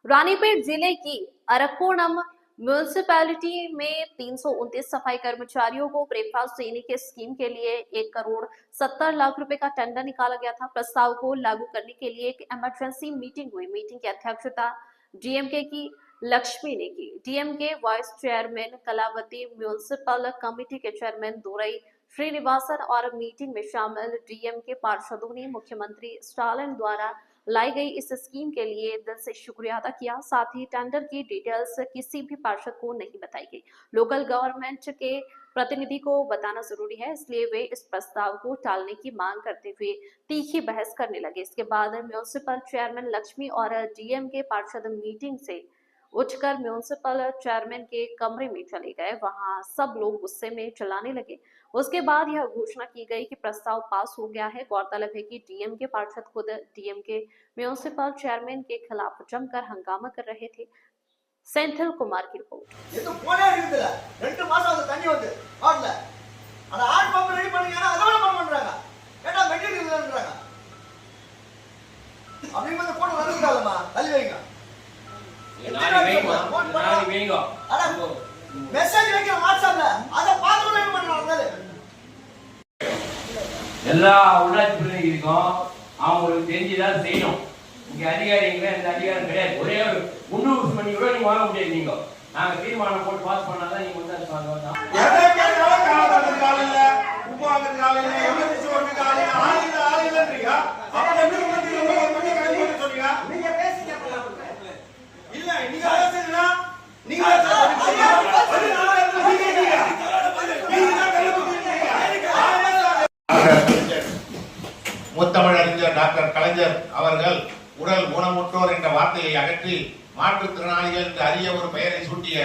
रानीपेट जिले की अरकोणम म्यूनिसिपैलिटी में 329 सफाई कर्मचारियों को ब्रेकफास्ट देने के स्कीम के लिए 1,70,00,000 रुपए का टेंडर निकाला गया था। प्रस्ताव को लागू करने के लिए एक इमरजेंसी मीटिंग हुई। मीटिंग की अध्यक्षता डीएमके की लक्ष्मी ने की। DMK vice chairman Kalavati, municipal committee के चेयरमैन दुरई श्रीनिवासन और मीटिंग में शामिल डीएमके पार्षदों ने मुख्यमंत्री स्टालिन द्वारा लाई गई इस स्कीम के लिए दिल से शुक्रिया अदा किया। साथ ही टेंडर की डिटेल्स किसी भी पार्षद को नहीं बताई गई। लोकल गवर्नमेंट के प्रतिनिधि को बताना जरूरी है, इसलिए वे इस प्रस्ताव को टालने की मांग करते हुए तीखी बहस करने लगे। इसके बाद म्यूनिसिपल चेयरमैन लक्ष्मी और डीएम के पार्षद मीटिंग से उठकर म्यूनिसिपल चेयरमैन के कमरे में चले गए। वहां सब लोग गुस्से में चिल्लाने लगे। उसके बाद यह घोषणा की गई कि प्रस्ताव पास हो गया है। गौरतलब है कि डीएम के पार्षद खुद डीएम के म्यूनिसिपल चेयरमैन के खिलाफ जमकर हंगामा कर रहे थे। सेंथिल कुमार की रिपोर्ट। ये तो போனே இருக்குதுல 2 மாசம் அது தண்ணி வந்து ஆட்ல அந்த ஆட் பம்ப் ரெடி பண்ணீங்கன்னா அதோட பம்ப் பண்றாங்க ஏடா மெட்டீரியல் இல்லன்றாங்க அப்படிங்க போன் வந்துட்டாலமா தள்ளி வைங்க நானி வைங்க அட மெசேஜ் வைங்க வாட்ஸ்அப்ல அத பாத்துட்டு என்ன பண்றாங்க எல்லா உள்ளாட்சி பிரதிநிதிகளுக்கும் அவங்களுக்கு தெரிஞ்சுதான் செய்யணும். இங்க அதிகாரிங்க இந்த அதிகாரம் கிடையாது. ஒரே ஒரு 300 மணி கூட நீங்க வாங்க முடியாது. நீங்க நாங்க தீர்மானம் போட்டு பாஸ் பண்ணாதான் நீங்க வந்து எதை கேட்டாலும் காலத்துக்கு ஆள் இல்ல, உப்பு வாங்குறதுக்கு ஆள் இல்ல, எமர்ஜென்சி ஒர்க்குக்கு ஆள் இல்ல, ஆள் இல்லன்றீங்க. அப்ப எப்படி உங்களுக்கு ஒரு மணி கணக்கு போட்டு சொன்னீங்க? நீங்க பேசிக்க இல்ல நீங்க பேசுறீங்களா? நீங்க முத்தமிழறிஞர் டாக்டர் கலைஞர் அவர்கள் உடல் ஊனமுற்றோர் என்ற வார்த்தையை அகற்றி மாற்றுத்திறனாளிகள் என்று அரிய ஒரு பெயரை சூட்டிய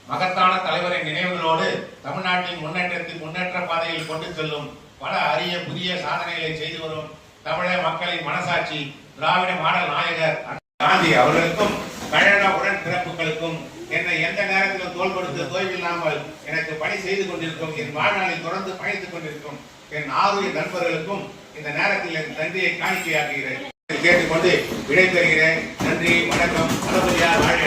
மகத்தான தலைவரின் நினைவுகளோடு தமிழ்நாட்டின் முன்னேற்ற பாதையில் கொண்டு செல்லும் பல அரிய புதிய சாதனைகளை செய்து வரும் தமிழக மக்களின் மனசாட்சி திராவிட மாடல் நாயகர் காந்தி அவர்களுக்கும் கழக உடன் பிறப்புகளுக்கும் என்னை எந்த நேரத்திலும் தோள் கொடுத்து தோய்வில்லாமல் எனக்கு பணி செய்து கொண்டிருக்கும் என் வாழ்நாளில் தொடர்ந்து பயணித்துக் கொண்டிருக்கும் என் ஆரோக்கிய நண்பர்களுக்கும் இந்த நேரத்தில் என் நன்றியை காணிக்கையாக்குகிறேன். கேட்டுக்கொண்டு விடைபெறுகிறேன். நன்றி, வணக்கம். நல்லபடியாக வாழ.